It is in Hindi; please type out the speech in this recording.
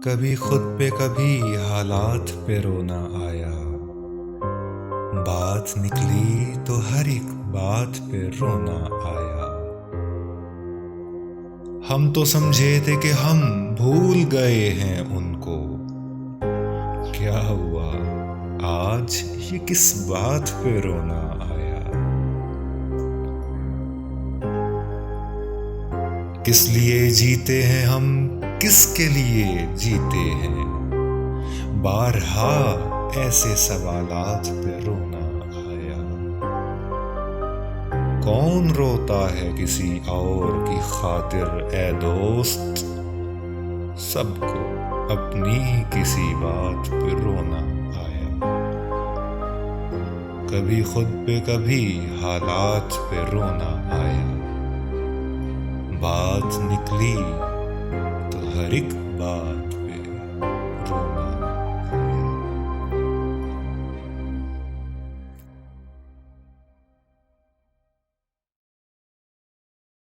कभी खुद पे कभी हालात पे रोना आया। बात निकली तो हर एक बात पे रोना आया। हम तो समझे थे कि हम भूल गए हैं उनको। क्या हुआ आज ये किस बात पे रोना आया। किस लिए जीते हैं हम, किसके लिए जीते हैं। बारहा ऐसे सवालात पे रोना आया। कौन रोता है किसी और की खातिर ए दोस्त। सबको अपनी ही किसी बात पे रोना आया। कभी खुद पे कभी हालात पे रोना आया। बात निकली तो हर एक बात पे रोना